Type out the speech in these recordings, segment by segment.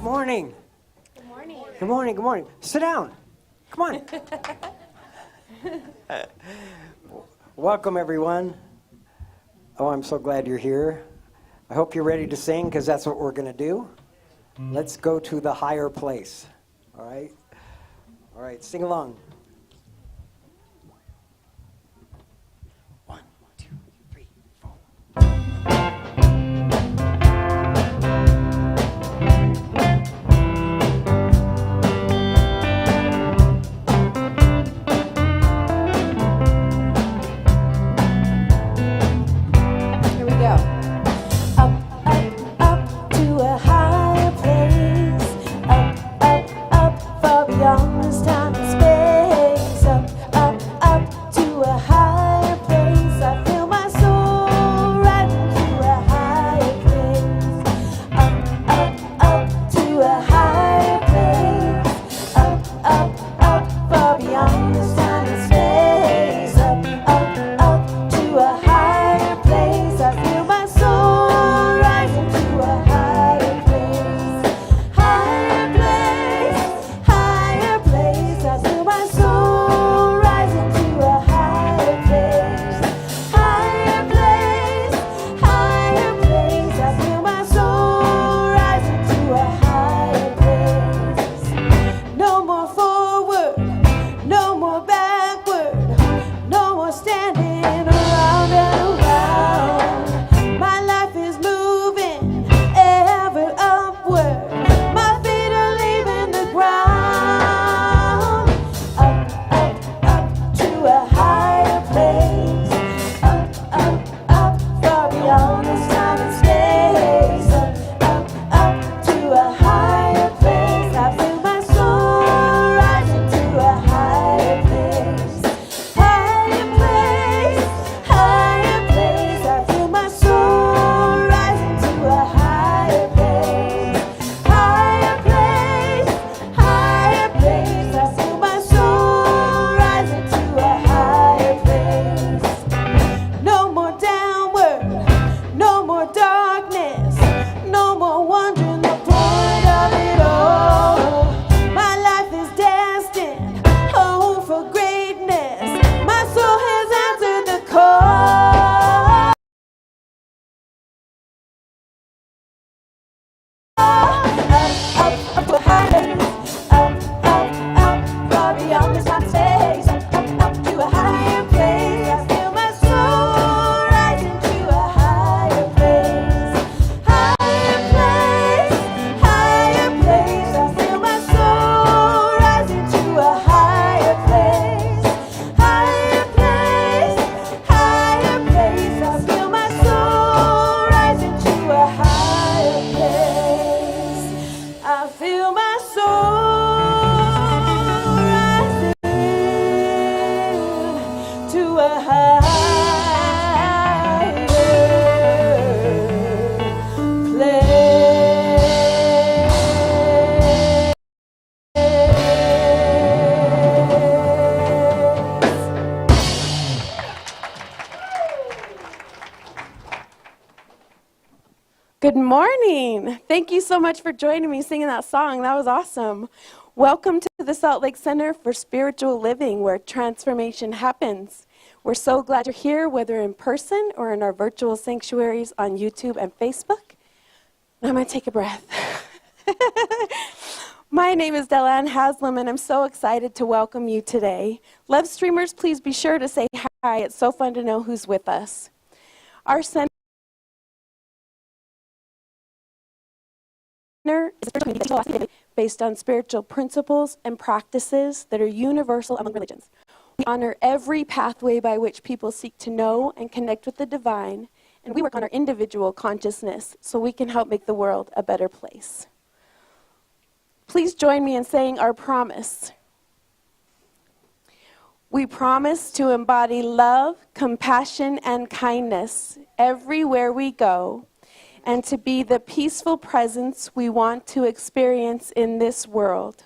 morning. Good morning. Good morning. Good morning. Sit down. Come on. Welcome, everyone. Oh, I'm so glad you're here. I hope you're ready to sing, because that's what we're going to do. Let's go to the higher place. All right? All right, sing along. 1, 2, 3, 4. Here we go. Up, up, up to a higher place. Up, up, up, far beyond this time and space. Up, up, up to a higher place. I feel my soul rising to a higher place. Up to a higher place. Up, far beyond this time and space. Up to a higher place. I feel my soul rising to a higher place. Higher place, higher place. I feel my soul rising to a higher place. Higher place, higher place. I feel my soul rising to a higher place. No more forward, no more backward, no more standing around and around. My life is moving ever upward. My feet are leaving the ground. Up to a higher place. Up, far beyond this time and space. Up to a higher place. I feel my soul rising to a higher place. Higher place, higher place. I feel my soul rising to a higher place. Higher place, higher place. I feel my soul rising to a higher place. No more downward, no more darkness, no more wondering the point of it all. My life is destined, oh, for greatness. My soul has answered the call. Up to a higher place. Up, far beyond this time and space. Up to a higher place. I feel my soul rising to a higher place. Higher place, higher place. I feel my soul rising to a higher place. Higher place, higher place. I feel my soul rising to a higher place. I feel my soul rising to a higher Good morning. Thank you so much for joining me singing that song. That was awesome. Welcome to the Salt Lake Center for Spiritual Living, where transformation happens. We're so glad you're here, whether in person or in our virtual sanctuaries on YouTube and Facebook. I'm going to take a breath. My name is Delanne Haslam, and I'm so excited to welcome you today. Love streamers, please be sure to say hi. It's so fun to know who's with us. Our center is a spiritual community based on spiritual principles and practices that are universal among religions. We honor every pathway by which people seek to know and connect with the divine, and we work on our individual consciousness so we can help make the world a better place. Please join me in saying our promise. We promise to embody love, compassion, and kindness everywhere we go, and to be the peaceful presence we want to experience in this world.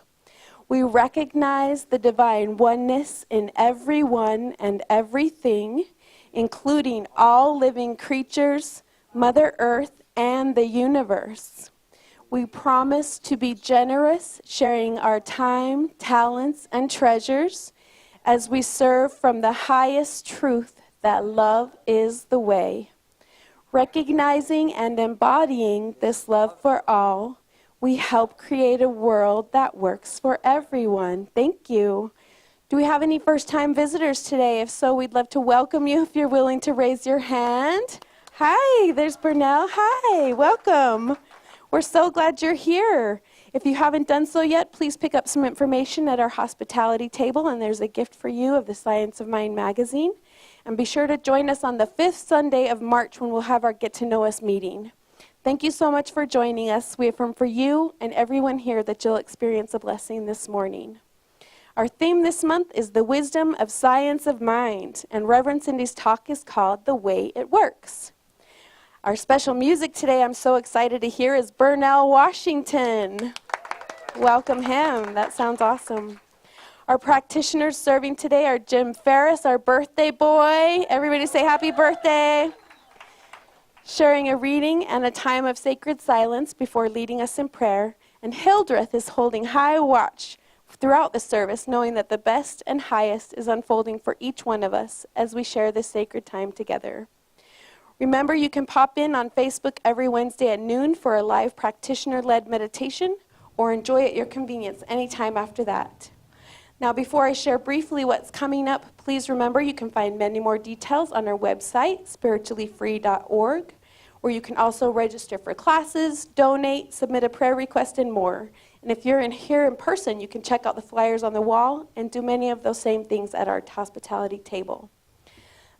We recognize the divine oneness in everyone and everything, including all living creatures, Mother Earth, and the universe. We promise to be generous, sharing our time, talents, and treasures as we serve from the highest truth that love is the way. Recognizing and embodying this love for all, we help create a world that works for everyone. Thank you. Do we have any first-time visitors today? If so, we'd love to welcome you if you're willing to raise your hand. Hi, there's Burnell. Hi, welcome. We're so glad you're here. If you haven't done so yet, please pick up some information at our hospitality table, and there's a gift for you of the Science of Mind magazine. And be sure to join us on the 5th Sunday of March when we'll have our Get to Know Us meeting. Thank you so much for joining us. We affirm for you and everyone here that you'll experience a blessing this morning. Our theme this month is the wisdom of science of mind, and Reverend Cindy's talk is called The Way It Works. Our special music today I'm so excited to hear is Burnell Washington. Welcome him. That sounds awesome. Our practitioners serving today are Jim Ferris, our birthday boy. Everybody say happy birthday. Sharing a reading and a time of sacred silence before leading us in prayer. And Hildreth is holding high watch throughout the service, knowing that the best and highest is unfolding for each one of us as we share this sacred time together. Remember, you can pop in on Facebook every Wednesday at noon for a live practitioner-led meditation, or enjoy at your convenience anytime after that. Now, before I share briefly what's coming up, please remember you can find many more details on our website, spirituallyfree.org, where you can also register for classes, donate, submit a prayer request, and more. And if you're here in person, you can check out the flyers on the wall and do many of those same things at our hospitality table.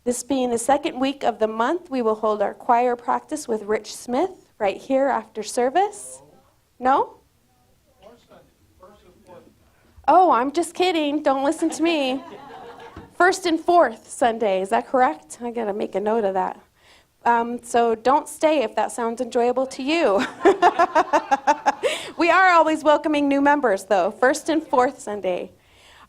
This being the second week of the month, we will hold our choir practice with Rich Smith right here after service. No? Oh, I'm just kidding. Don't listen to me. First and fourth Sunday, is that correct? I got to make a note of that. So don't stay if that sounds enjoyable to you. We are always welcoming new members, though. First and fourth Sunday.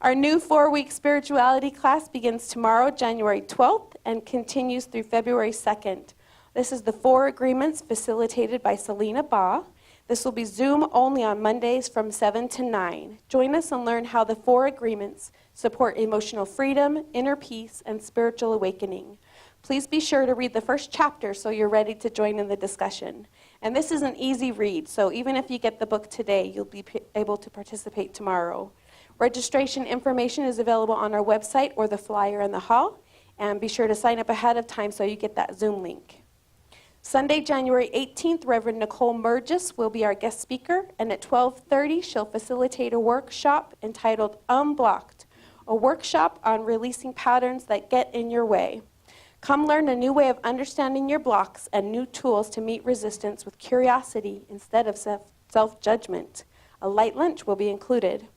Our new 4-week spirituality class begins tomorrow, January 12th, and continues through February 2nd. This is the 4 agreements facilitated by Selena Baugh. This will be Zoom only on Mondays from 7 to 9. Join us and learn how the 4 agreements support emotional freedom, inner peace, and spiritual awakening. Please be sure to read the first chapter so you're ready to join in the discussion. And this is an easy read, so even if you get the book today, you'll be able to participate tomorrow. Registration information is available on our website or the flyer in the hall, and be sure to sign up ahead of time so you get that Zoom link. Sunday, January 18th, Reverend Nicole Murgis will be our guest speaker, and at 12:30, she'll facilitate a workshop entitled Unblocked, a workshop on releasing patterns that get in your way. Come learn a new way of understanding your blocks and new tools to meet resistance with curiosity instead of self-judgment. A light lunch will be included.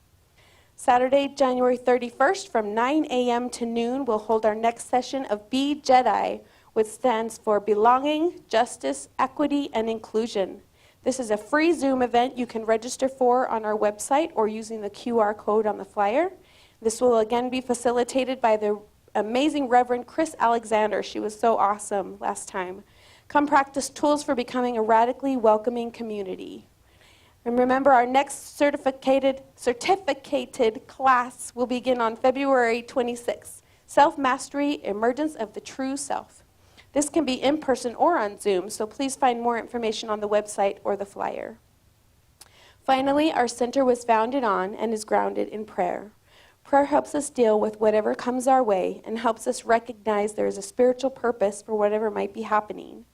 Saturday, January 31st, from 9 a.m. to noon, we'll hold our next session of Be Jedi, which stands for Belonging, Justice, Equity, and Inclusion. This is a free Zoom event you can register for on our website or using the QR code on the flyer. This will again be facilitated by the amazing Reverend Chris Alexander. She was so awesome last time. Come practice tools for becoming a radically welcoming community. And remember, our next certificated class will begin on February 26th, Self-Mastery, Emergence of the True Self. This can be in person or on Zoom, so please find more information on the website or the flyer. Finally, our center was founded on and is grounded in prayer. Prayer helps us deal with whatever comes our way and helps us recognize there is a spiritual purpose for whatever might be happening.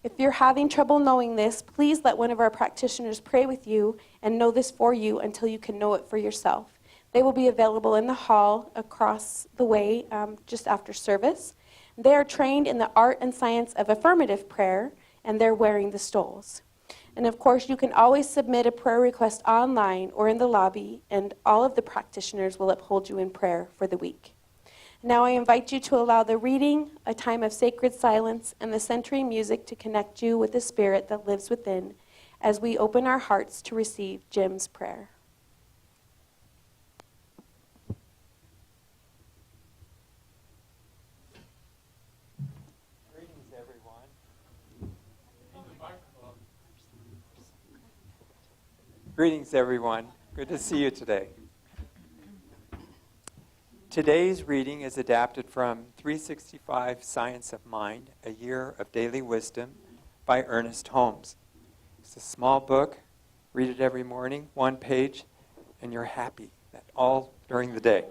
If you're having trouble knowing this, please let one of our practitioners pray with you and know this for you until you can know it for yourself. They will be available in the hall across the way just after service. They are trained in the art and science of affirmative prayer, and they're wearing the stoles. And of course, you can always submit a prayer request online or in the lobby, and all of the practitioners will uphold you in prayer for the week. Now I invite you to allow the reading, a time of sacred silence, and the centering music to connect you with the spirit that lives within as we open our hearts to receive Jim's prayer. Greetings, everyone. Greetings, everyone. Good to see you today. Today's reading is adapted from 365 Science of Mind, A Year of Daily Wisdom by Ernest Holmes. It's a small book. Read it every morning, one page, and you're happy all during the day.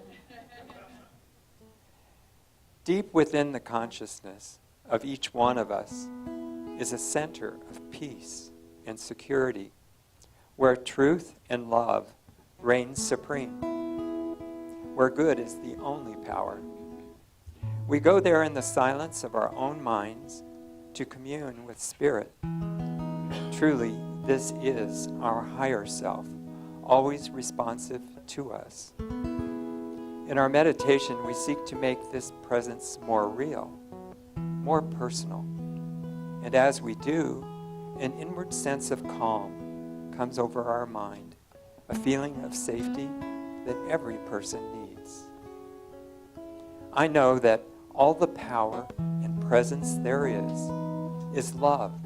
Deep within the consciousness of each one of us is a center of peace and security, where truth and love reign supreme, where good is the only power. We go there in the silence of our own minds to commune with Spirit. Truly, this is our higher self, always responsive to us. In our meditation, we seek to make this presence more real, more personal. And as we do, an inward sense of calm comes over our mind, a feeling of safety that every person needs. I know that all the power and presence there is love,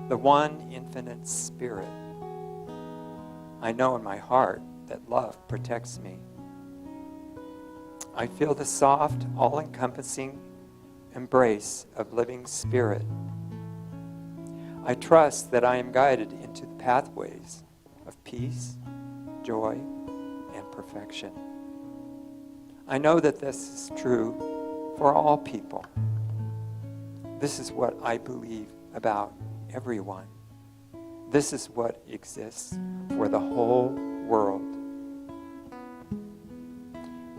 the one infinite Spirit. I know in my heart that love protects me. I feel the soft, all-encompassing embrace of living Spirit. I trust that I am guided into the pathways of peace, joy, and perfection. I know that this is true for all people. This is what I believe about everyone. This is what exists for the whole world.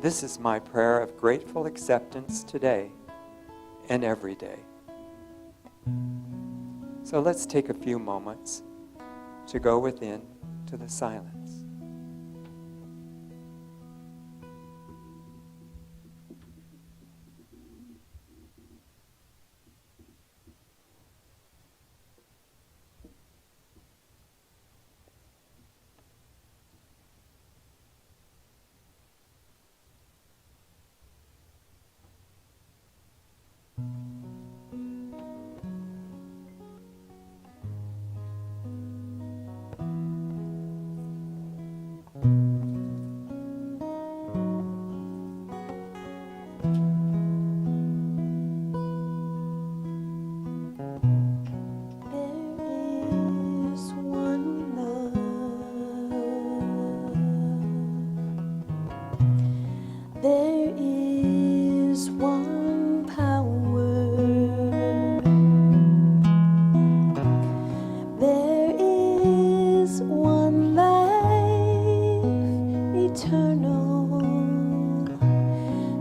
This is my prayer of grateful acceptance today and every day. So let's take a few moments to go within to the silence. There is one power. There is one life eternal.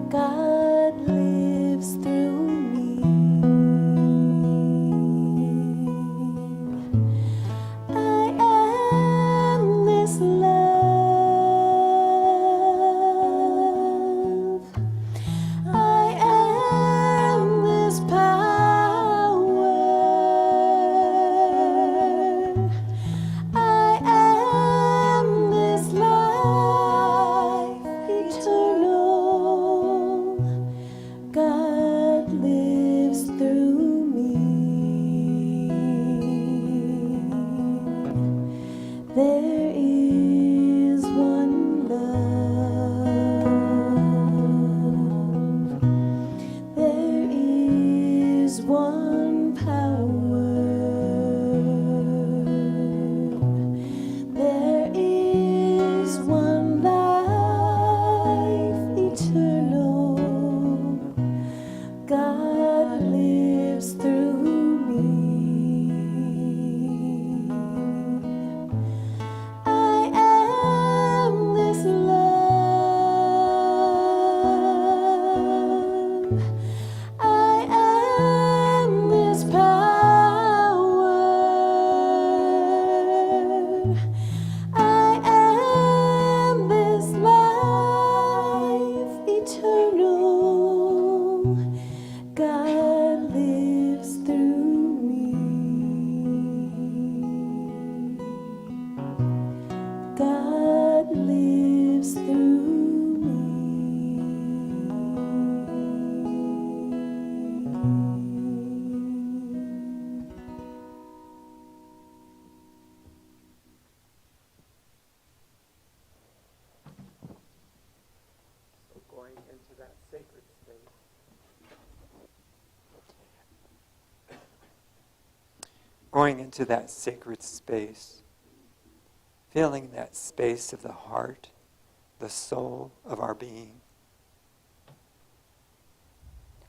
God lives through me. I am this love. I am this power. I am this life. that sacred space. Going into that sacred space, feeling that space of the heart, the soul of our being.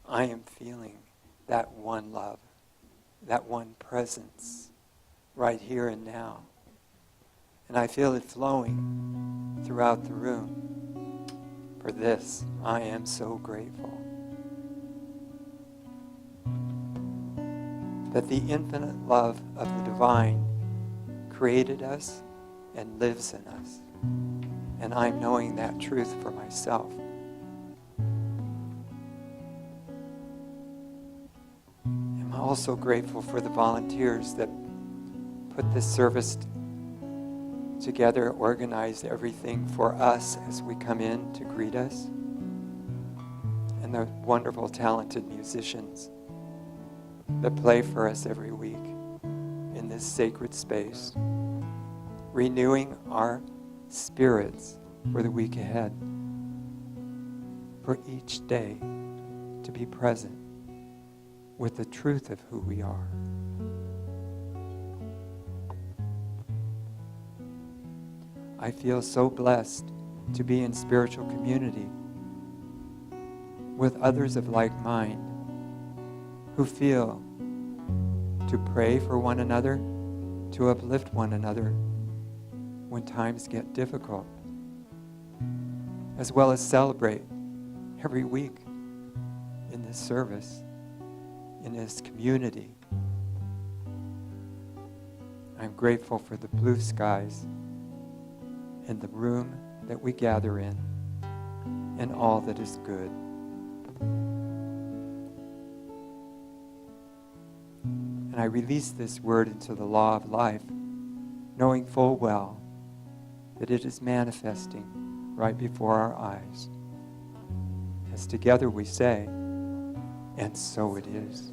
I am feeling that one love, that one presence right here and now. And I feel it flowing throughout the room. For this, I am so grateful. That the infinite love of the divine created us and lives in us. And I'm knowing that truth for myself. I'm also grateful for the volunteers that put this service together, organized everything for us as we come in to greet us. And the wonderful, talented musicians that play for us every week in this sacred space, renewing our spirits for the week ahead, for each day to be present with the truth of who we are. I feel so blessed to be in spiritual community with others of like mind who feel to pray for one another, to uplift one another when times get difficult, as well as celebrate every week in this service, in this community. I'm grateful for the blue skies and the room that we gather in and all that is good. And I release this word into the law of life, knowing full well that it is manifesting right before our eyes. As together we say, and so it is.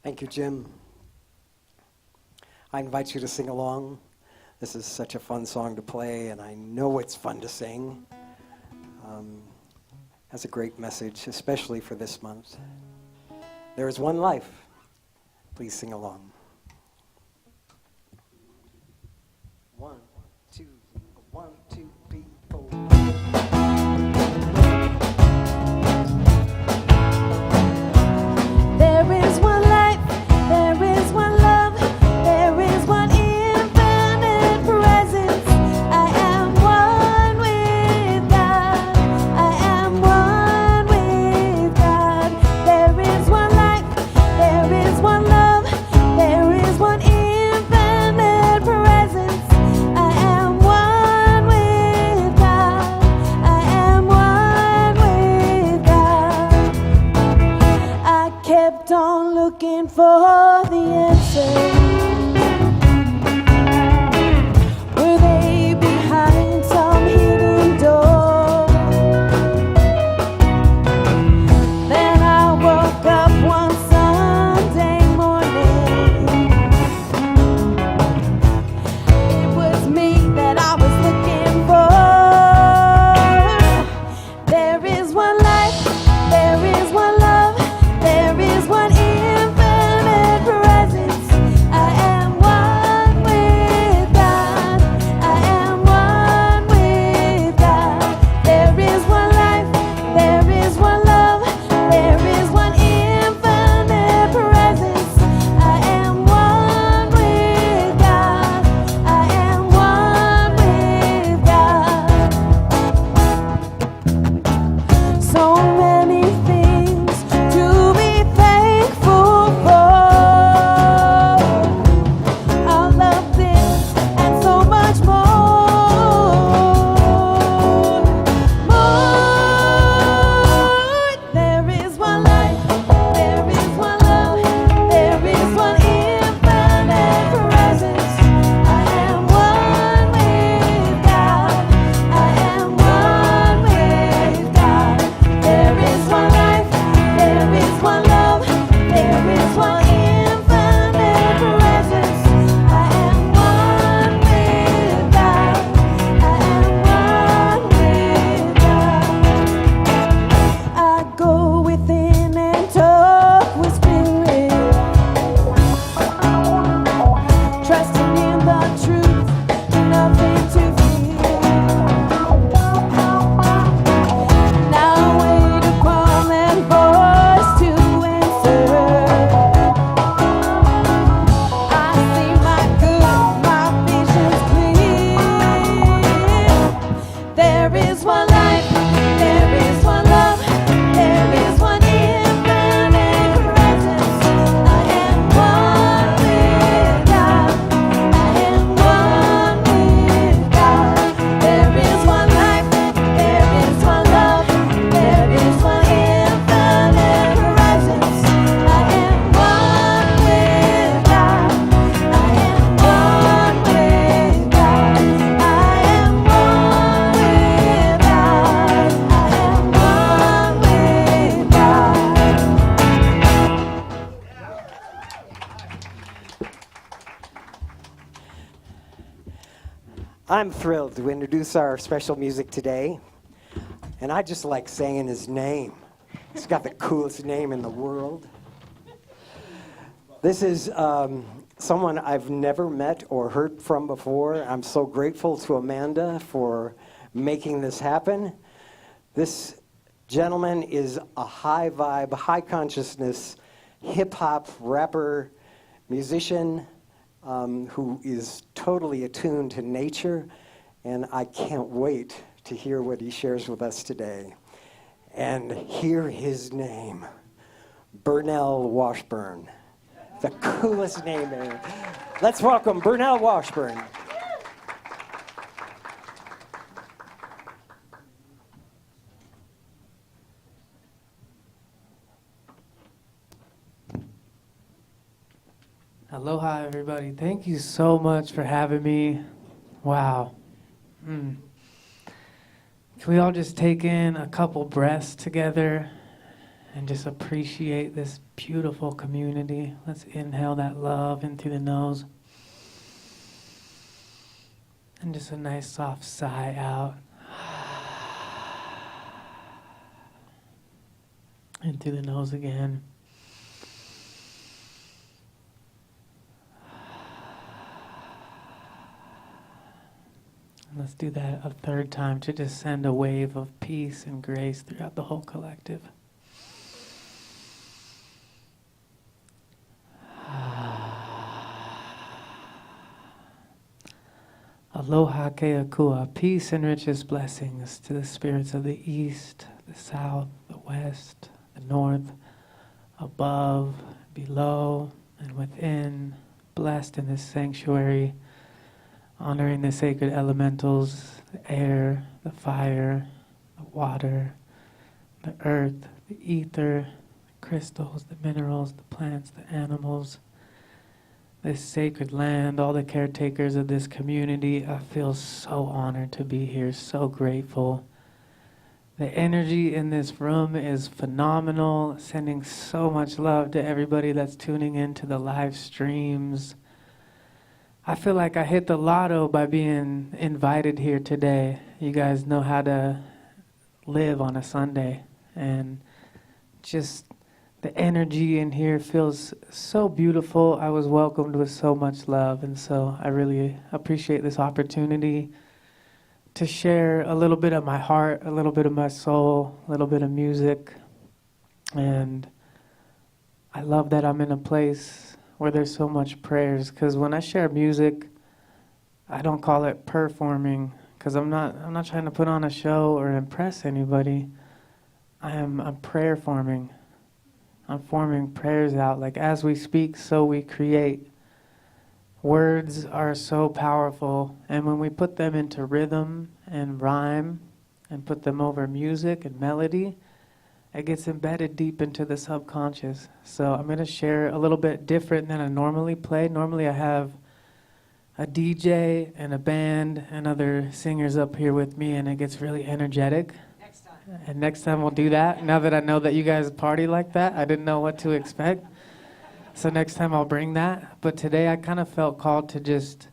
Thank you, Jim. I invite you to sing along. This is such a fun song to play, and I know it's fun to sing. Has a great message, especially for this month. There is one life. Please sing along. 1, 2, 1, 2, 3, 4. There is one life, there is one love, there is one infinite presence. I am one with God, I am one with God. There is one life, there is one love, there is one infinite presence. I am one with God, I am one with God. I kept on looking for the answer. Were they behind some hidden door? Then I woke up one Sunday morning. It was me that I was looking for. There is one life, there is one love, there is one infinite presence. I I'm thrilled to introduce our special music today. And I just like saying his name. He's got the coolest name in the world. This is someone I've never met or heard from before. I'm so grateful to Amanda for making this happen. This gentleman is a high vibe, high consciousness, hip hop rapper, musician, who is totally attuned to nature, and I can't wait to hear what he shares with us today. And hear his name, Burnell Washburn. The coolest name ever. Let's welcome Burnell Washburn. Aloha, everybody. Thank you so much for having me. Wow. Can we all just take in a couple breaths together and just appreciate this beautiful community? Let's inhale that love in through the nose. And just a nice soft sigh out. In through the nose again. Let's do that a third time to just send a wave of peace and grace throughout the whole collective. Aloha keakua, peace and richest blessings to the spirits of the east, the south, the west, the north, above, below, and within, blessed in this sanctuary, honoring the sacred elementals, the air, the fire, the water, the earth, the ether, the crystals, the minerals, the plants, the animals, this sacred land, all the caretakers of this community. I feel so honored to be here, so grateful. The energy in this room is phenomenal, sending so much love to everybody that's tuning into the live streams. I feel like I hit the lotto by being invited here today. You guys know how to live on a Sunday, and just the energy in here feels so beautiful. I was welcomed with so much love, and so I really appreciate this opportunity to share a little bit of my heart, a little bit of my soul, a little bit of music. And I love that I'm in a place where there's so much prayers, because when I share music, I don't call it performing, because I'm not trying to put on a show or impress anybody. I'm prayer forming. I'm forming prayers out. Like, as we speak, so we create. Words are so powerful, and when we put them into rhythm and rhyme and put them over music and melody, it gets embedded deep into the subconscious. So I'm going to share a little bit different than I normally play. Normally I have a DJ and a band and other singers up here with me, and it gets really energetic. Next time. And next time we'll do that. Now that I know that you guys party like that, I didn't know what to expect. So next time I'll bring that. But today I kind of felt called to just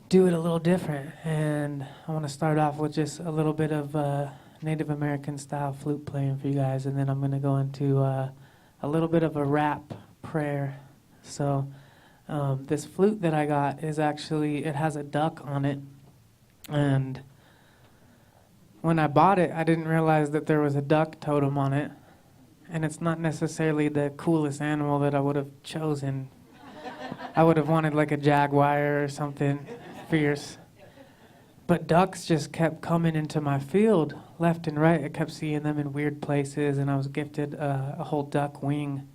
do it a little different. And I want to start off with just a little bit of Native American style flute playing for you guys, and then I'm going to go into a little bit of a rap prayer. So this flute that I got is actually, it has a duck on it, and when I bought it, I didn't realize that there was a duck totem on it, and it's not necessarily the coolest animal that I would have chosen. I would have wanted like a jaguar or something fierce. But ducks just kept coming into my field left and right. I kept seeing them in weird places, and I was gifted a whole duck wing.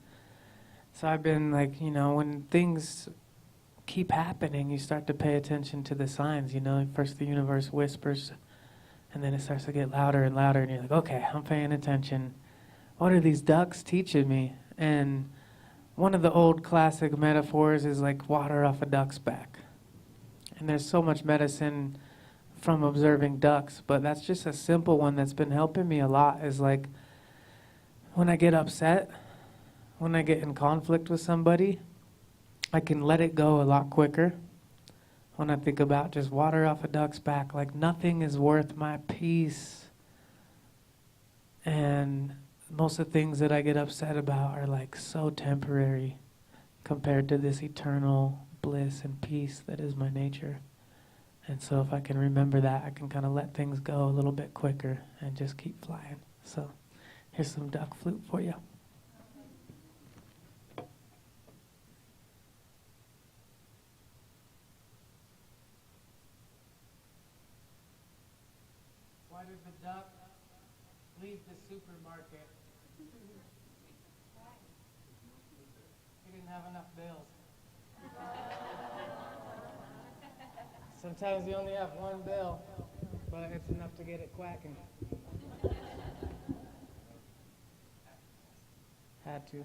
So I've been like, when things keep happening, you start to pay attention to the signs, First the universe whispers, and then it starts to get louder and louder, and you're like, okay, I'm paying attention. What are these ducks teaching me? And one of the old classic metaphors is like water off a duck's back. And there's so much medicine from observing ducks, but that's just a simple one that's been helping me a lot. Is like, when I get upset, when I get in conflict with somebody, I can let it go a lot quicker. when I think about just water off a duck's back. Like nothing is worth my peace. And most of the things that I get upset about are like so temporary compared to this eternal bliss and peace that is my nature. And so if I can remember that, I can kind of let things go a little bit quicker and just keep flying. So here's some duck flute for you. Why did the duck leave the supermarket? He didn't have enough bills. Sometimes you only have one bill, but it's enough to get it quacking. Had to.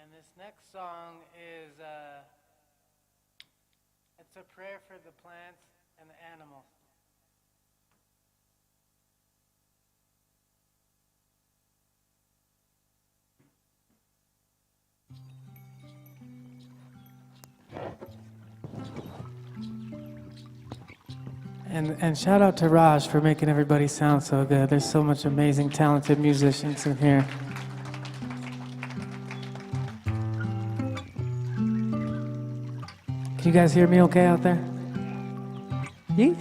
And this next song is, it's a prayer for the plants and the animals. And shout out to Raj for making everybody sound so good. There's so much amazing, talented musicians in here. Can you guys hear me okay out there? Yeah?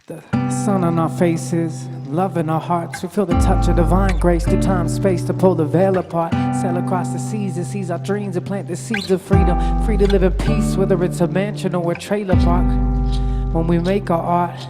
The sun on our faces, love in our hearts. We feel the touch of divine grace through time, space to pull the veil apart. Sail across the seas and seize our dreams and plant the seeds of freedom. Free to live in peace, whether it's a mansion or a trailer park. When we make our art,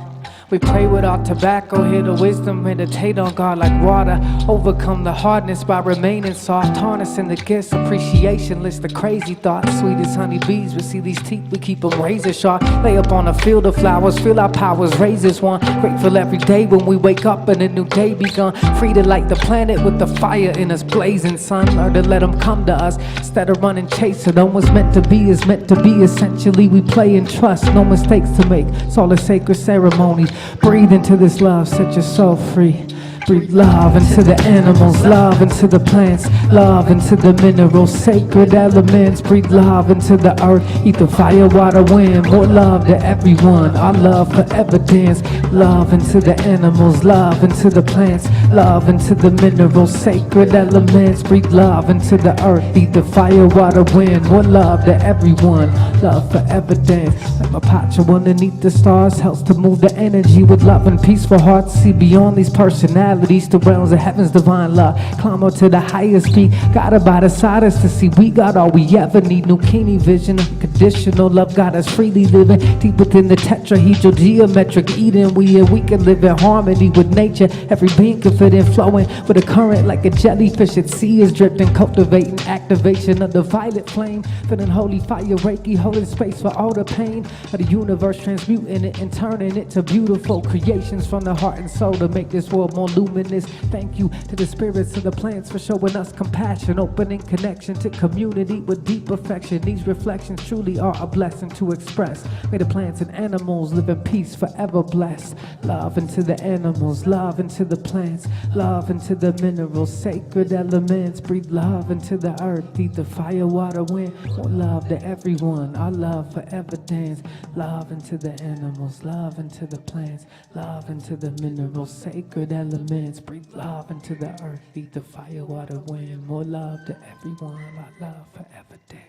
we play with our tobacco, hear the wisdom, meditate on God like water. Overcome the hardness by remaining soft, harnessing the gifts, appreciation, list the crazy thoughts. Sweet as honeybees, we see these teeth, we keep them razor sharp. Lay up on a field of flowers, feel our powers, raises one. Grateful every day when we wake up and a new day begun. Free to light the planet with the fire in us, blazing sun. Learn to let them come to us, instead of running chasing them. What's meant to be is meant to be, essentially we play and trust. No mistakes to make, it's all a sacred ceremony. Breathe into this love, set your soul free. breathe love into the animals, love into the plants, love into the minerals, sacred elements, breathe love into the earth, ether, fire, water, wind, more love to everyone, our love forever dance, love into the animals, love into the plants, love into the minerals, sacred elements, breathe love into the earth, ether, fire, water, wind, more love to everyone, love forever dance, like my pacha underneath the stars, helps to move the energy with love and peaceful hearts, see beyond these personalities to realms of heaven's divine love, climb up to the highest peak, got by the side us to see we got all we ever need, no keening vision, unconditional love got us freely living, deep within the tetrahedral geometric Eden, we can live in harmony with nature, every being can fit in flowing with a current like a jellyfish at sea is drifting, cultivating activation of the violet flame, feeling holy fire, Reiki, holding space for all the pain of the universe, transmuting it and turning it to beautiful creations from the heart and soul to make this world more luminous. Thank you to the spirits of the plants for showing us compassion, opening connection to community with deep affection. These reflections truly are a blessing to express. May the plants and animals live in peace forever blessed. Love into the animals, love into the plants, love into the minerals, sacred elements, breathe love into the earth, ether, fire, water, wind, more love to everyone, our love forever dance, love into the animals, love into the plants, love into the minerals, sacred elements, breathe love into the earth, ether, fire, water, wind, more love to everyone, our love forever dance.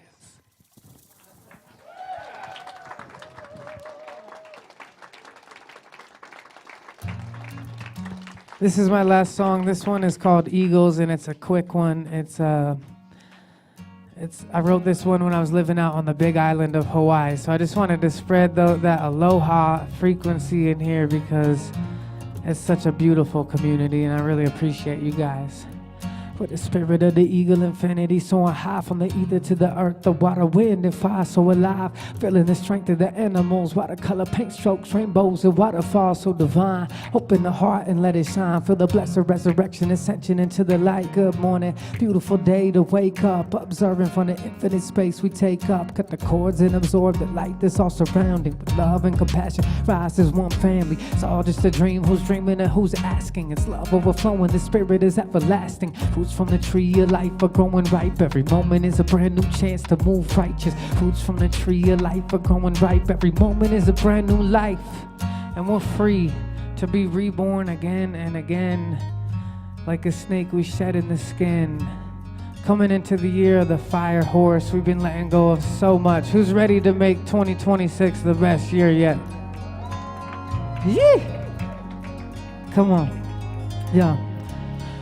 This is my last song. This one is called Eagles, and it's a quick one. I wrote this one when I was living out on the big island of Hawaii. So I just wanted to spread that aloha frequency in here because it's such a beautiful community, and I really appreciate you guys. With the spirit of the eagle infinity soaring high from the ether to the earth, the water, wind, and fire so alive, feeling the strength of the animals, watercolor paint strokes, rainbows and waterfalls so divine. Open the heart and let it shine, feel the blessed resurrection, ascension into the light. Good morning, beautiful day to wake up, observing from the infinite space we take up, cut the cords and absorb the light that's all surrounding. With love and compassion, rise as one family. It's all just a dream, who's dreaming and who's asking. It's love overflowing, the spirit is everlasting. Fruits from the tree of life are growing ripe. Every moment is a brand new chance to move righteous. Fruits from the tree of life are growing ripe. Every moment is a brand new life. And we're free to be reborn again and again. Like a snake we shed in the skin. Coming into the year of the fire horse, we've been letting go of so much. Who's ready to make 2026 the best year yet? Yeah! Come on. Yeah.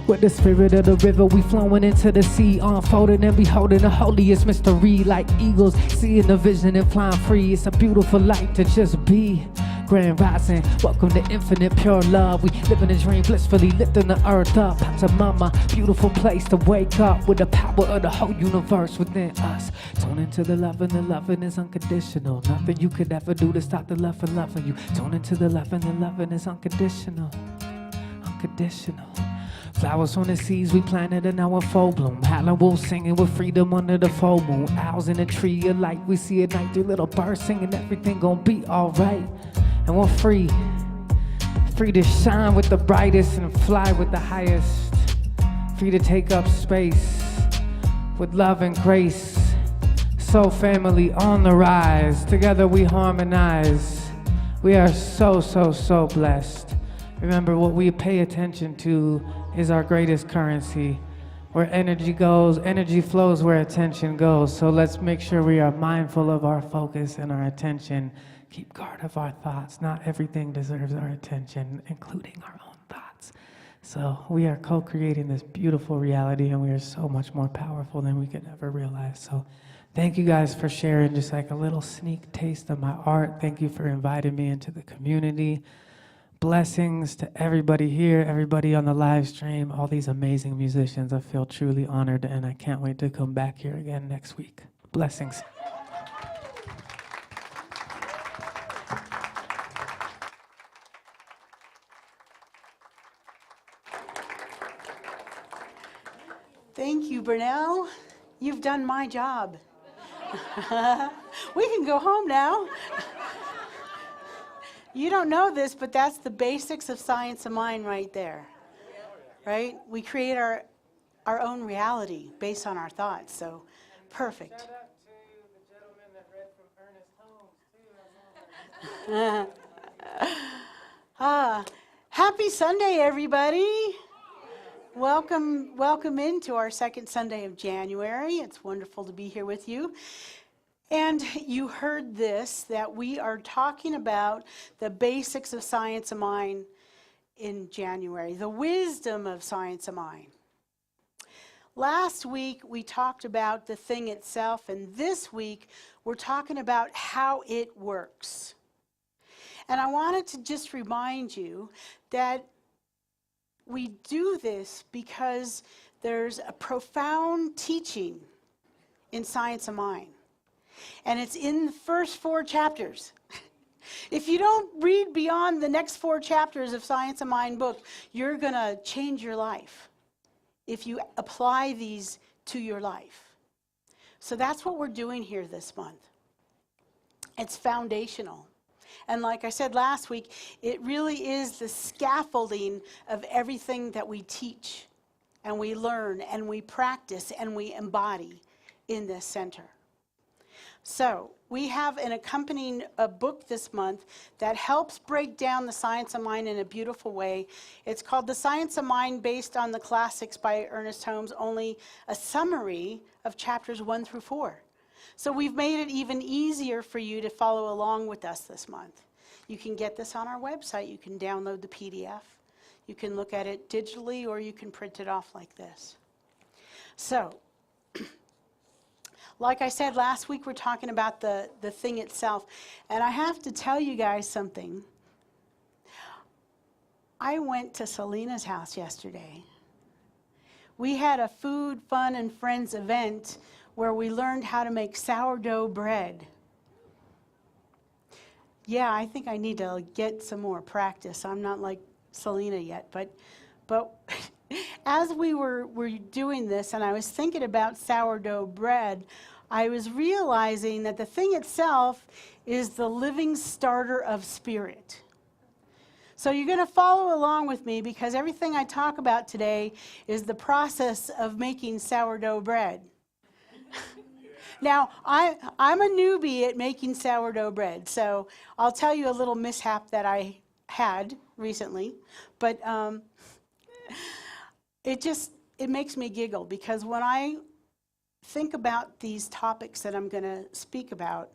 With the spirit of the river, we flowing into the sea, unfolding and beholding the holiest mystery. Like eagles, seeing the vision and flying free. It's a beautiful light to just be. Grand rising, welcome to infinite pure love. We live in a dream, blissfully lifting the earth up. Pachamama, beautiful place to wake up with the power of the whole universe within us. Tune into the love, and the loving is unconditional. Nothing you could ever do to stop the love and loving you. Tune into the love, and the loving is unconditional. Unconditional. Flowers from the seeds we planted and now in full bloom. Howling wolves singing with freedom under the full moon. Owls in a tree of light we see at night. Three little birds singing, everything gonna be alright. And we're free. Free to shine with the brightest and fly with the highest. Free to take up space with love and grace. Soul family on the rise. Together we harmonize. We are so, so, so blessed. Remember, what we pay attention to is our greatest currency. Where energy goes, energy flows where attention goes. So let's make sure we are mindful of our focus and our attention. Keep guard of our thoughts. Not everything deserves our attention, including our own thoughts. So we are co-creating this beautiful reality, and we are so much more powerful than we could ever realize. So thank you guys for sharing just like a little sneak taste of my art. Thank you for inviting me into the community. Blessings to everybody here, everybody on the live stream, all these amazing musicians. I feel truly honored, and I can't wait to come back here again next week. Blessings. Thank you, Burnell. You've done my job. We can go home now. You don't know this, but that's the basics of science of mind right there. right? We create our own reality based on our thoughts, so perfect. Shout out to the gentleman that read from Ernest Holmes, too. Happy Sunday, everybody. Welcome into our second Sunday of January. It's wonderful to be here with you. And you heard this, that we are talking about the basics of science of mind in January, the wisdom of science of mind. Last week, we talked about the thing itself, and this week, we're talking about how it works. And I wanted to just remind you that we do this because there's a profound teaching in science of mind. And it's in the first 4 chapters. If you don't read beyond the next 4 chapters of Science of Mind book, you're going to change your life if you apply these to your life. So that's what we're doing here this month. It's foundational. And like I said last week, it really is the scaffolding of everything that we teach and we learn and we practice and we embody in this center. So we have an accompanying book this month that helps break down the science of mind in a beautiful way. It's called The Science of Mind, based on the classics by Ernest Holmes, only a summary of chapters 1 through 4. So we've made it even easier for you to follow along with us this month. You can get this on our website. You can download the PDF. You can look at it digitally, or you can print it off like this. So, like I said, last week we're talking about the thing itself. And I have to tell you guys something. I went to Selena's house yesterday. We had a food, fun, and friends event where we learned how to make sourdough bread. Yeah, I think I need to get some more practice. I'm not like Selena yet, but as we were doing this and I was thinking about sourdough bread, I was realizing that the thing itself is the living starter of spirit. So you're going to follow along with me, because everything I talk about today is the process of making sourdough bread. Now, I'm a newbie at making sourdough bread, so I'll tell you a little mishap that I had recently, but it makes me giggle, because when I think about these topics that I'm going to speak about,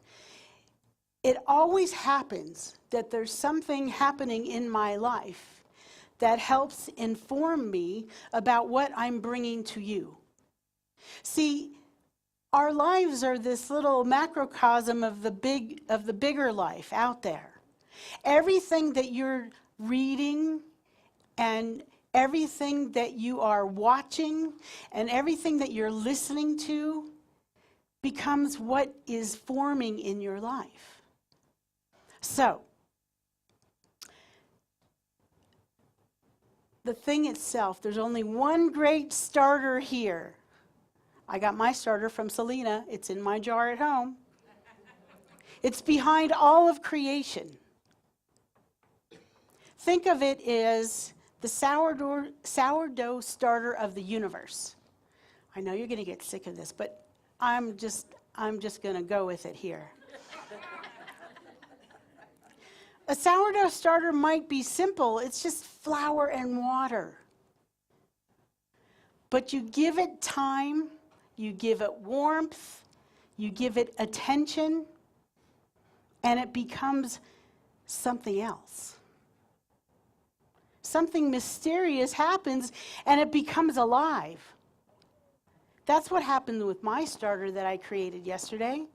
it always happens that there's something happening in my life that helps inform me about what I'm bringing to you. See, our lives are this little macrocosm of the bigger life out there. Everything that you're reading and everything that you are watching and everything that you're listening to becomes what is forming in your life. So, the thing itself, there's only one great starter here. I got my starter from Selena. It's in my jar at home. It's behind all of creation. Think of it as the sourdough starter of the universe. I know you're going to get sick of this, but I'm just going to go with it here. A sourdough starter might be simple. It's just flour and water. But you give it time, you give it warmth, you give it attention, and it becomes something else. Something mysterious happens, and it becomes alive. That's what happened with my starter that I created yesterday.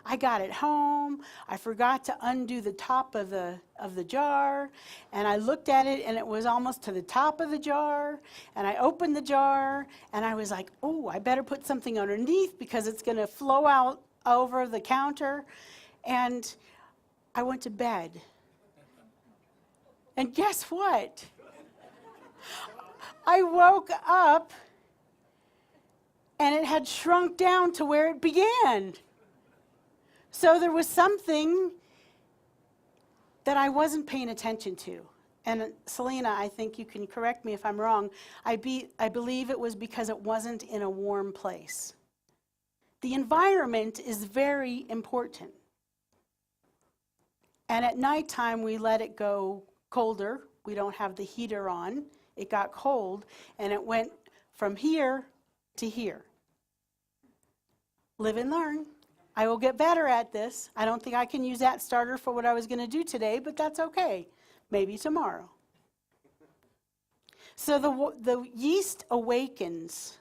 I got it home. I forgot to undo the top of the jar, and I looked at it, and it was almost to the top of the jar. And I opened the jar, and I was like, "Oh, I better put something underneath because it's going to flow out over the counter." And I went to bed. And guess what? I woke up, and it had shrunk down to where it began. So there was something that I wasn't paying attention to. And Selena, I think you can correct me if I'm wrong, I believe it was because it wasn't in a warm place. The environment is very important. And at nighttime, we let it go colder. We don't have the heater on. It got cold, and it went from here to here. Live and learn. I will get better at this. I don't think I can use that starter for what I was going to do today, but that's okay. Maybe tomorrow. So the yeast awakens,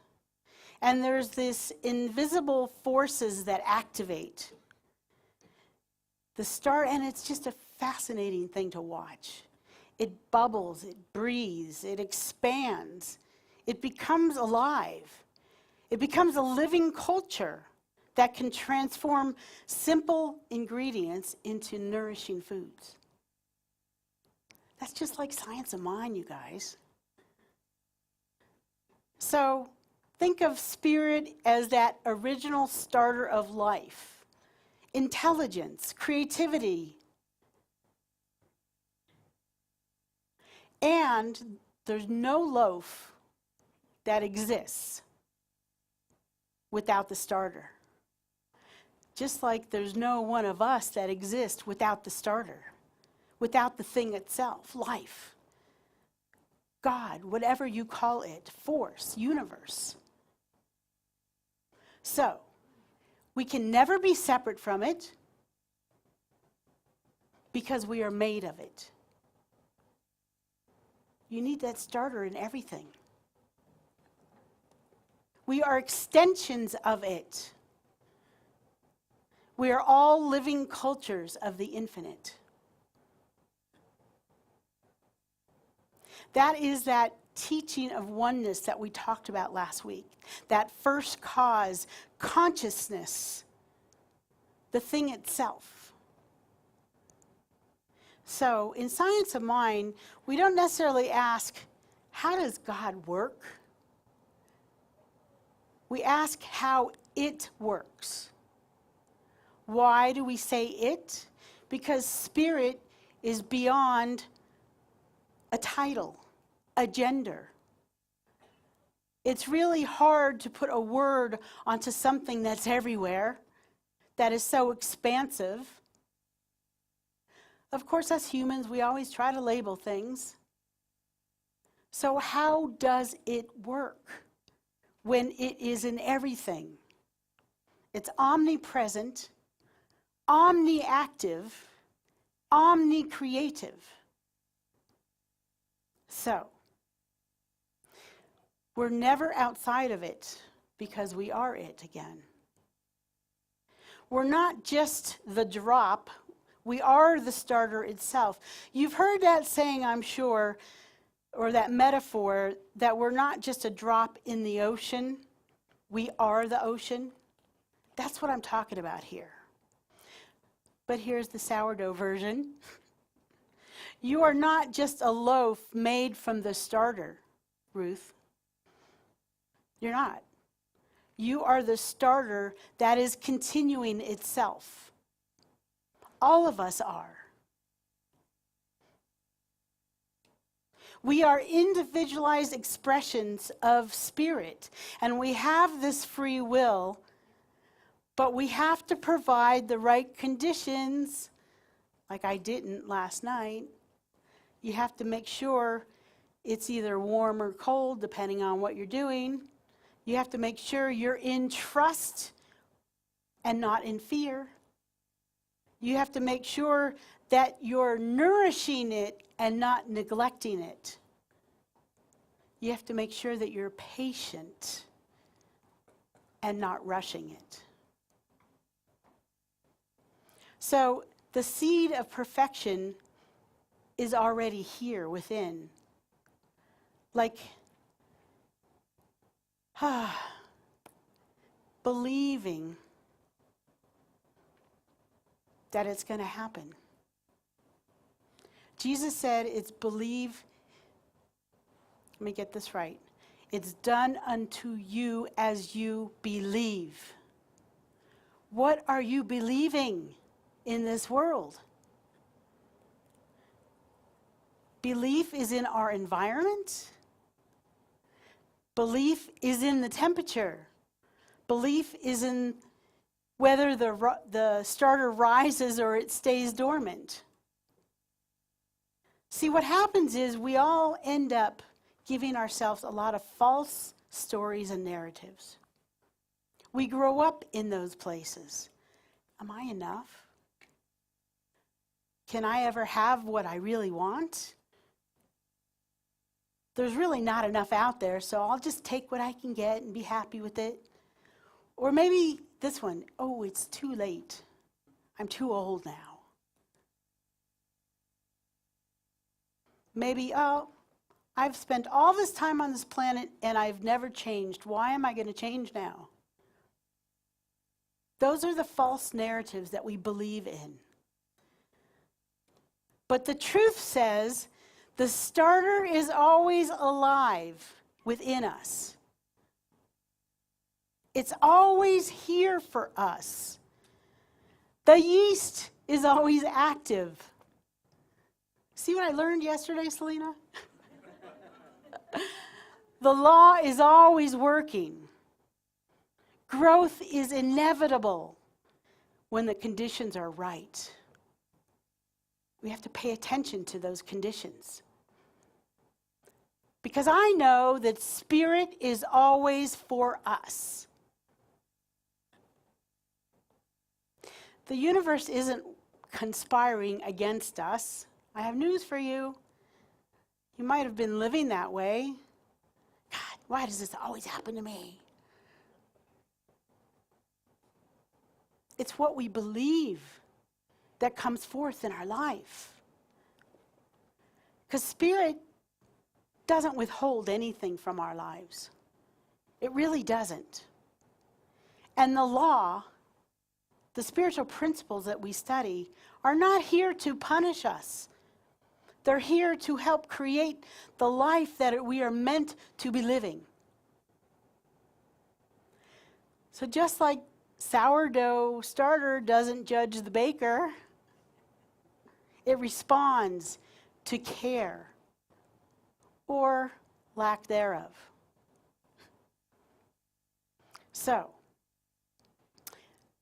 and there's this invisible forces that activate the start, and it's just a fascinating thing to watch. It bubbles, it breathes, it expands, it becomes alive. It becomes a living culture that can transform simple ingredients into nourishing foods. That's just like science of mind, you guys. So think of spirit as that original starter of life. Intelligence, creativity. And there's no loaf that exists without the starter. Just like there's no one of us that exists without the starter, without the thing itself, life, God, whatever you call it, force, universe. So, we can never be separate from it because we are made of it. You need that starter in everything. We are extensions of it. We are all living cultures of the infinite. That is that teaching of oneness that we talked about last week. That first cause, consciousness, the thing itself. So in Science of Mind, we don't necessarily ask, how does God work? We ask how it works. Why do we say it? Because spirit is beyond a title, a gender. It's really hard to put a word onto something that's everywhere, that is so expansive. Of course, as humans, we always try to label things. So how does it work when it is in everything? It's omnipresent, omniactive, omnicreative. So, we're never outside of it because we are it again. We're not just the drop, we are the starter itself. You've heard that saying, I'm sure, or that metaphor, that we're not just a drop in the ocean, we are the ocean. That's what I'm talking about here. But here's the sourdough version. You are not just a loaf made from the starter, Ruth. You're not. You are the starter that is continuing itself. All of us are. We are individualized expressions of spirit, and we have this free will, but we have to provide the right conditions, like I didn't last night. You have to make sure it's either warm or cold, depending on what you're doing. You have to make sure you're in trust and not in fear. You have to make sure that you're nourishing it and not neglecting it. You have to make sure that you're patient and not rushing it. So the seed of perfection is already here within. Like, believing that it's going to happen. Jesus said it's believe, let me get this right. It's done unto you as you believe. What are you believing in this world? Belief is in our environment. Belief is in the temperature. Belief is in whether the starter rises or it stays dormant. See, what happens is we all end up giving ourselves a lot of false stories and narratives. We grow up in those places. Am I enough? Can I ever have what I really want? There's really not enough out there, so I'll just take what I can get and be happy with it. Or maybe this one, oh, it's too late. I'm too old now. Maybe, oh, I've spent all this time on this planet and I've never changed. Why am I going to change now? Those are the false narratives that we believe in. But the truth says the starter is always alive within us. It's always here for us. The yeast is always active. See what I learned yesterday, Selena? The law is always working. Growth is inevitable when the conditions are right. We have to pay attention to those conditions. Because I know that spirit is always for us. The universe isn't conspiring against us. I have news for you. You might have been living that way. God, why does this always happen to me? It's what we believe that comes forth in our life. Because spirit doesn't withhold anything from our lives. It really doesn't. And the law, the spiritual principles that we study, are not here to punish us. They're here to help create the life that we are meant to be living. So just like sourdough starter doesn't judge the baker, it responds to care or lack thereof. So,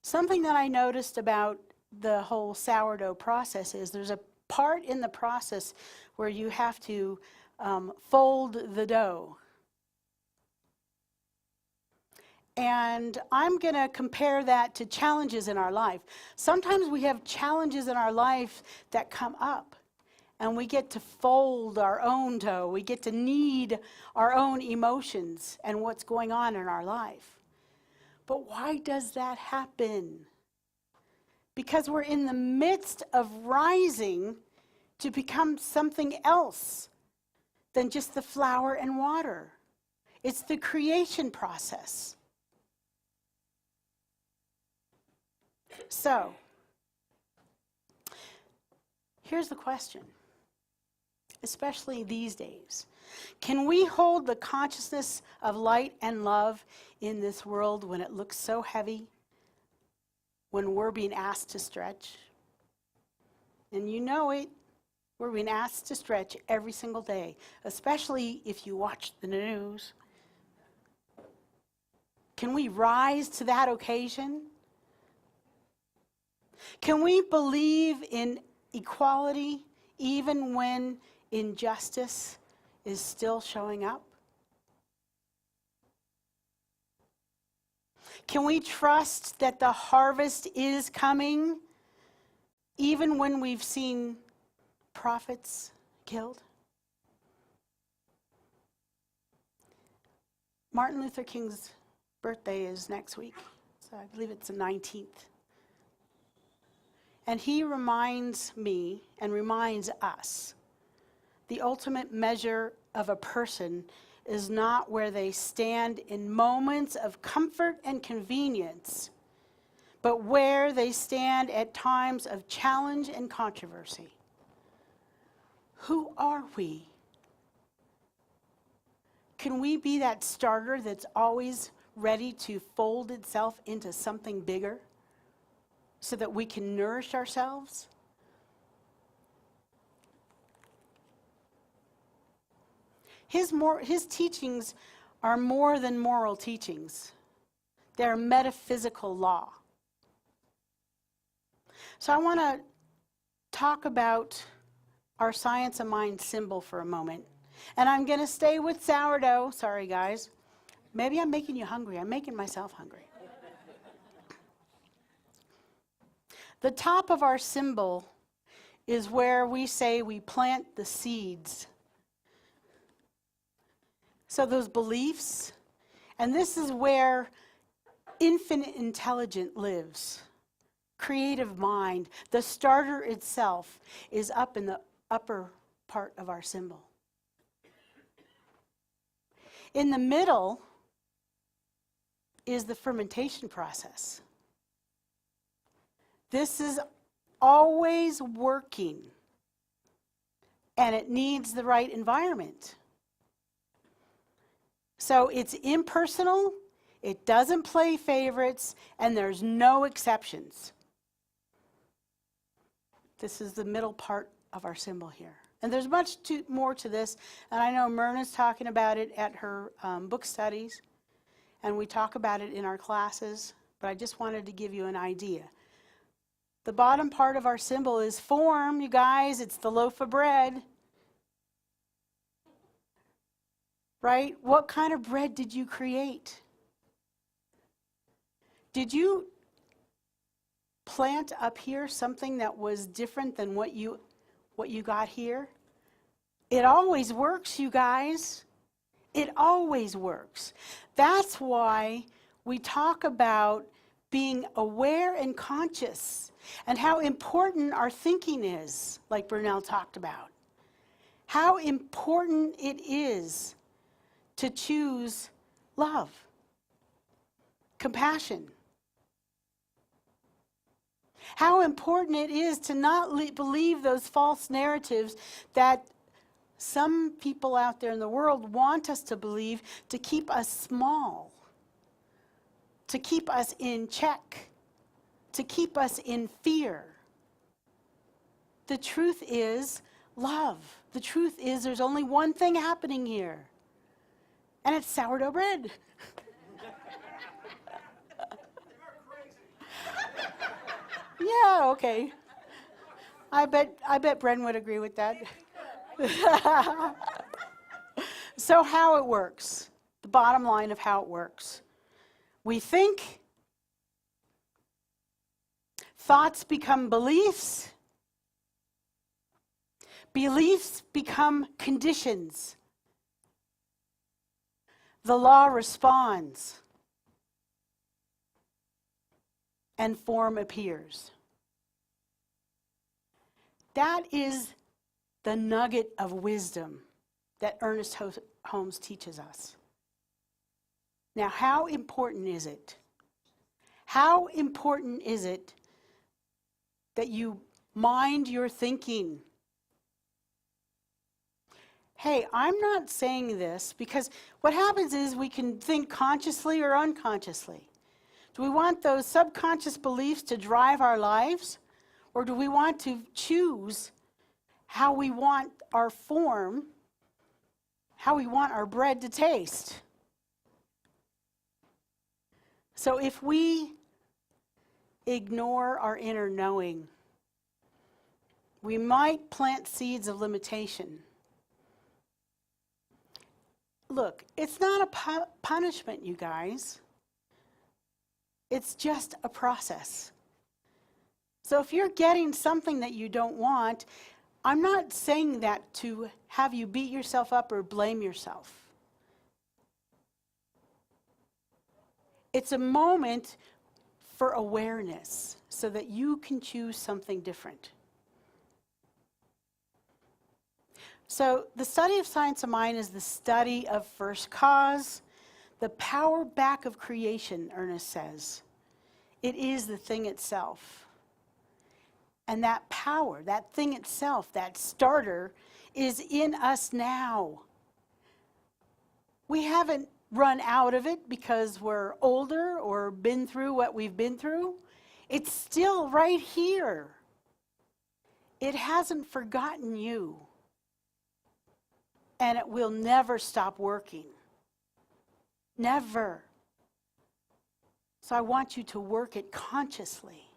something that I noticed about the whole sourdough process is there's a part in the process where you have to fold the dough. And I'm going to compare that to challenges in our life. Sometimes we have challenges in our life that come up, and we get to fold our own dough. We get to knead our own emotions and what's going on in our life. But why does that happen? Because we're in the midst of rising to become something else than just the flour and water. It's the creation process. So, here's the question, especially these days. Can we hold the consciousness of light and love in this world when it looks so heavy? When we're being asked to stretch? And you know it, we're being asked to stretch every single day, especially if you watch the news. Can we rise to that occasion? Can we believe in equality even when injustice is still showing up? Can we trust that the harvest is coming even when we've seen prophets killed? Martin Luther King's birthday is next week, so I believe it's the 19th. And he reminds me and reminds us the ultimate measure of a person is not where they stand in moments of comfort and convenience, but where they stand at times of challenge and controversy. Who are we? Can we be that starter that's always ready to fold itself into something bigger so that we can nourish ourselves? His teachings are more than moral teachings. They're metaphysical law. So I want to talk about our Science of Mind symbol for a moment. And I'm going to stay with sourdough. Sorry, guys. Maybe I'm making you hungry. I'm making myself hungry. The top of our symbol is where we say we plant the seeds. So those beliefs, and this is where infinite intelligence lives. Creative mind, the starter itself, is up in the upper part of our symbol. In the middle is the fermentation process. This is always working, and it needs the right environment. So it's impersonal, it doesn't play favorites, and there's no exceptions. This is the middle part of our symbol here. And there's much more to this, and I know Myrna's talking about it at her book studies, and we talk about it in our classes, but I just wanted to give you an idea. The bottom part of our symbol is form, you guys. It's the loaf of bread. Right? What kind of bread did you create? Did you plant up here something that was different than what you got here? It always works, you guys. It always works. That's why we talk about being aware and conscious and how important our thinking is, like Brunel talked about. How important it is to choose love, compassion. How important it is to not believe those false narratives that some people out there in the world want us to believe to keep us small, to keep us in check, to keep us in fear. The truth is love. The truth is there's only one thing happening here, and it's sourdough bread. Yeah, okay. I bet Bren would agree with that. So how it works, the bottom line of how it works. We think, thoughts become beliefs, beliefs become conditions. The law responds, and form appears. That is the nugget of wisdom that Ernest Holmes teaches us. Now, how important is it? How important is it that you mind your thinking? Hey, I'm not saying this because what happens is we can think consciously or unconsciously. Do we want those subconscious beliefs to drive our lives? Or do we want to choose how we want our form, how we want our bread to taste? So if we ignore our inner knowing, we might plant seeds of limitation. Look, it's not a punishment, you guys. It's just a process. So if you're getting something that you don't want, I'm not saying that to have you beat yourself up or blame yourself. It's a moment for awareness so that you can choose something different. So the study of science of mind is the study of first cause, the power back of creation, Ernest says. It is the thing itself. And that power, that thing itself, that starter, is in us now. We haven't run out of it because we're older or been through what we've been through. It's still right here. It hasn't forgotten you. and it will never stop working. Never. So I want you to work it consciously.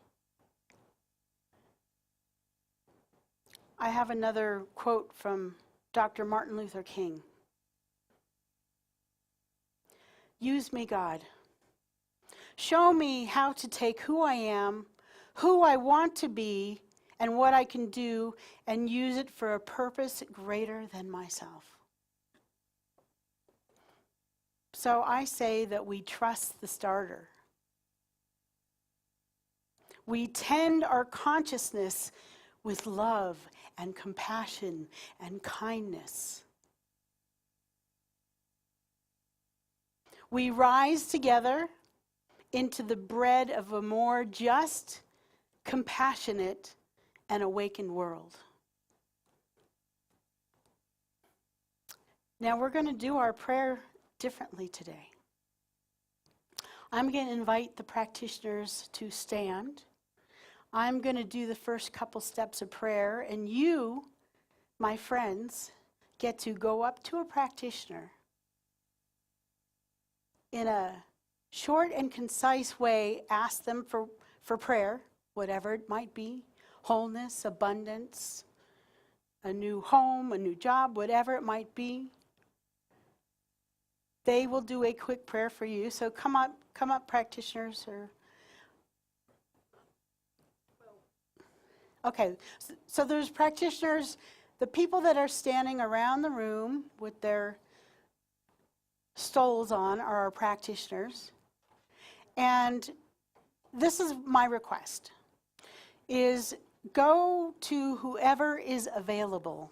I have another quote from Dr. Martin Luther King. Use me, God. Show me how to take who I am, who I want to be, and what I can do, and use it for a purpose greater than myself. So I say that we trust the starter. We tend our consciousness with love and compassion and kindness. We rise together into the bread of a more just, compassionate, and awakened world. Now we're going to do our prayer differently today. I'm going to invite the practitioners to stand. I'm going to do the first couple steps of prayer, and you, my friends, get to go up to a practitioner in a short and concise way, ask them for prayer, whatever it might be, wholeness, abundance, a new home, a new job, whatever it might be. They will do a quick prayer for you. So come up, practitioners. Okay, so there's practitioners, the people that are standing around the room with their stoles on are our practitioners. And this is my request, is go to whoever is available,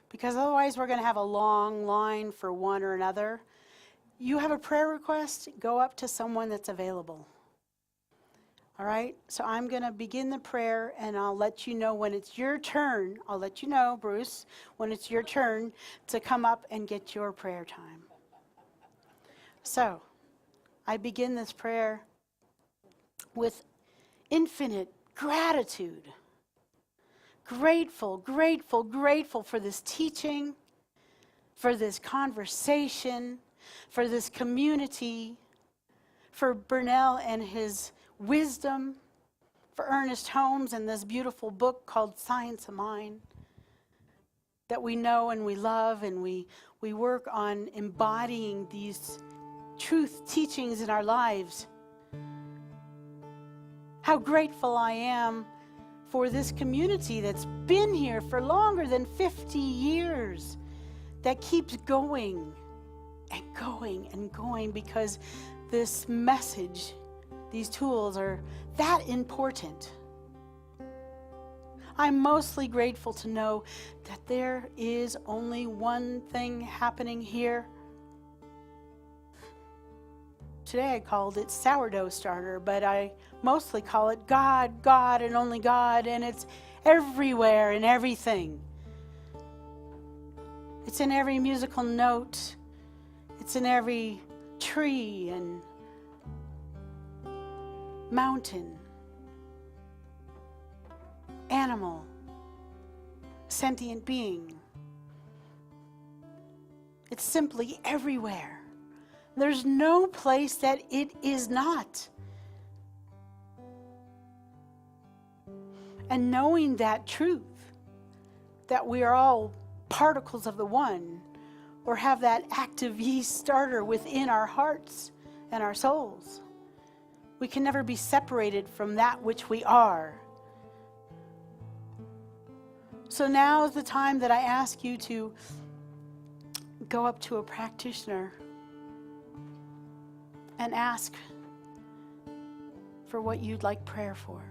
because otherwise we're going to have a long line for one or another. You have a prayer request, go up to someone that's available. All right, so I'm going to begin the prayer, and I'll let you know when it's your turn. I'll let you know, Bruce, when it's your turn to come up and get your prayer time. So, I begin this prayer with infinite gratitude. Grateful, grateful, grateful for this teaching, for this conversation, for this community, for Burnell and his wisdom, for Ernest Holmes and this beautiful book called Science of Mind that we know and we love, and we work on embodying these truth teachings in our lives. How grateful I am for this community that's been here for longer than 50 years, that keeps going and going and going, because this message, these tools are that important. I'm mostly grateful to know that there is only one thing happening here. Today I called it sourdough starter, but I mostly call it God, God, and only God, and it's everywhere and everything. It's in every musical note. It's in every tree and mountain, animal, sentient being. It's simply everywhere. There's no place that it is not. And knowing that truth, that we are all particles of the one, or have that active yeast starter within our hearts and our souls, we can never be separated from that which we are. So now is the time that I ask you to go up to a practitioner and ask for what you'd like prayer for.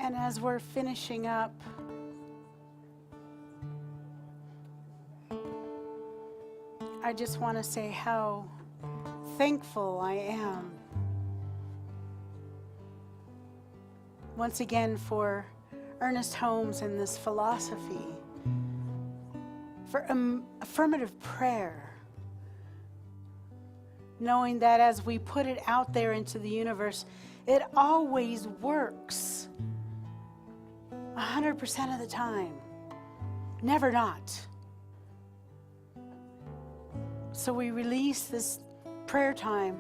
And as we're finishing up, I just want to say how thankful I am once again for Ernest Holmes and this philosophy, for affirmative prayer, knowing that as we put it out there into the universe, it always works 100% of the time, never not. So we release this prayer time.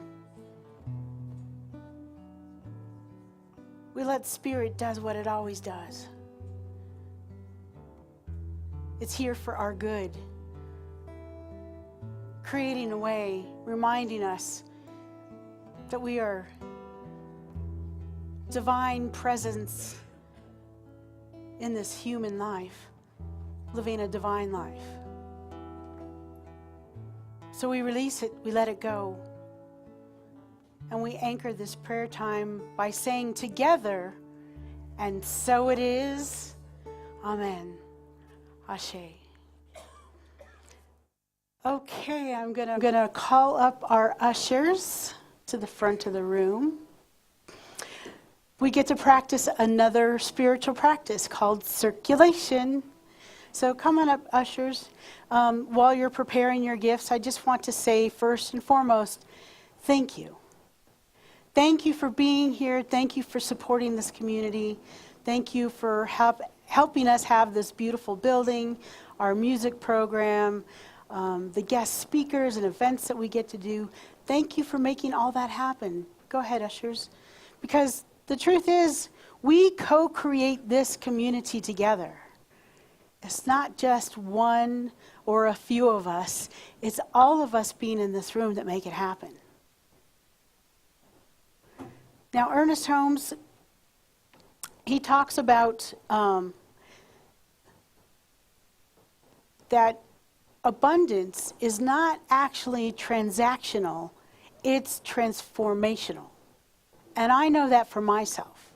We let Spirit does what it always does. It's here for our good, creating a way, reminding us that we are divine presence in this human life, living a divine life. So we release it, we let it go. And we anchor this prayer time by saying together, and so it is, Amen. Ashe. Okay, I'm gonna call up our ushers to the front of the room. We get to practice another spiritual practice called circulation. So come on up, ushers. While you're preparing your gifts, I just want to say first and foremost, thank you. Thank you for being here. Thank you for supporting this community. Thank you for helping us have this beautiful building, our music program, the guest speakers and events that we get to do. Thank you for making all that happen. Go ahead, ushers. Because the truth is, we co-create this community together. It's not just one or a few of us. It's all of us being in this room that make it happen. Now, Ernest Holmes, he talks about that abundance is not actually transactional, it's transformational. And I know that for myself.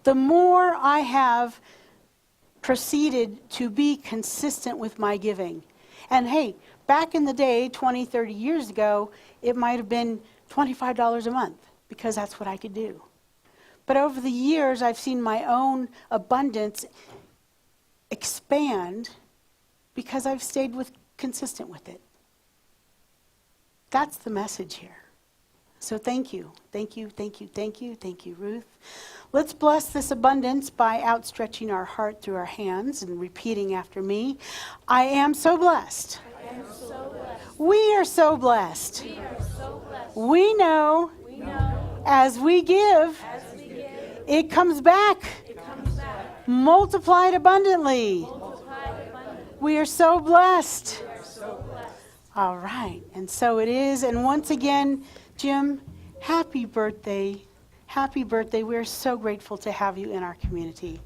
The more I have proceeded to be consistent with my giving. And hey, back in the day, 20, 30 years ago, it might have been $25 a month because that's what I could do. But over the years, I've seen my own abundance expand because I've stayed consistent with it. That's the message here. So thank you, thank you, thank you, thank you, thank you, Ruth. Let's bless this abundance by outstretching our heart through our hands and repeating after me. I am so blessed. I am so blessed. We are so blessed. We are so blessed. We know as we give, it comes back. Multiplied abundantly. We are so blessed. All right, and so it is. And once again, Jim, happy birthday. Happy birthday. We're so grateful to have you in our community.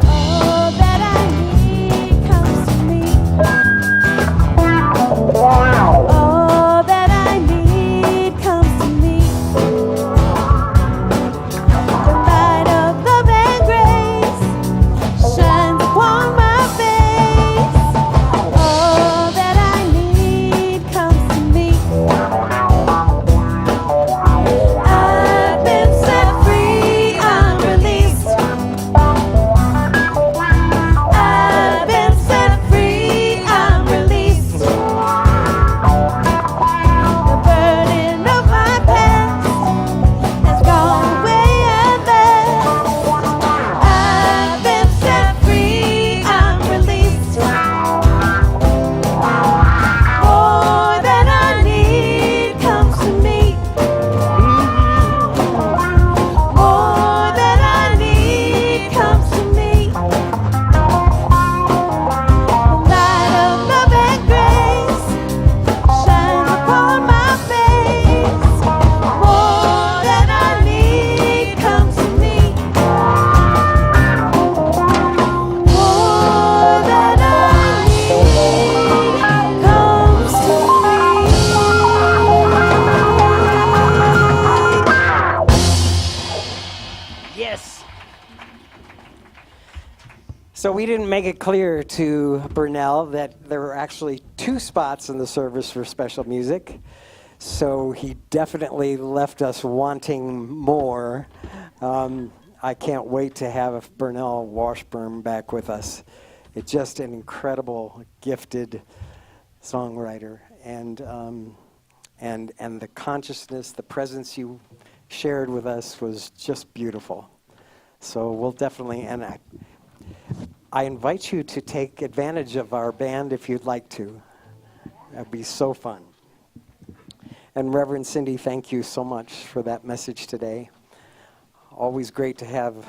All that I need comes to me. All that I need comes to me. The light of love and grace shines upon my face. All that I need comes to me. didn't make it clear to Burnell that there were actually 2 spots in the service for special music. So he definitely left us wanting more. I can't wait to have Burnell Washburn back with us. It's just an incredible, gifted songwriter, and the consciousness, the presence you shared with us was just beautiful. So we'll definitely, and I invite you to take advantage of our band if you'd like to. That'd be so fun. And Reverend Cindy, thank you so much for that message today. Always great to have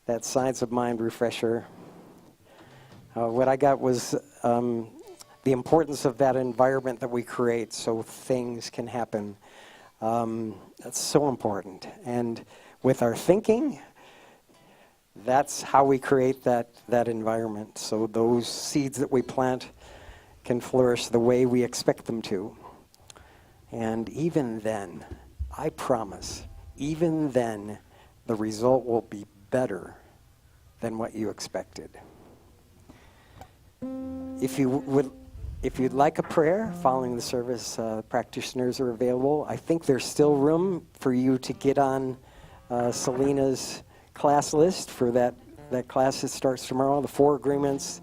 that Science of Mind refresher. What I got was the importance of that environment that we create so things can happen. That's so important. And with our thinking, that's how we create that environment. So those seeds that we plant can flourish the way we expect them to. And even then, I promise, even then, the result will be better than what you expected. If you'd like a prayer following the service, practitioners are available. I think there's still room for you to get on Selena's class list for that class that starts tomorrow, the 4 agreements,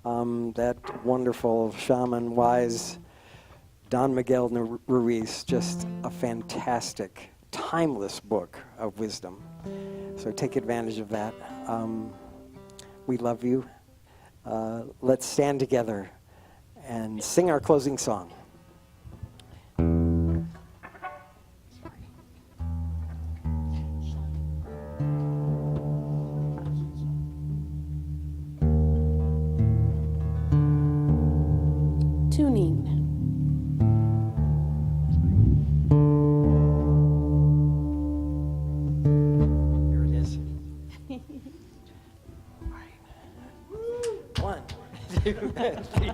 that wonderful shaman, wise Don Miguel Ruiz, just a fantastic, timeless book of wisdom. So take advantage of that. We love you. Let's stand together and sing our closing song. Tuning. Here it is. All right. 1, 2, 3.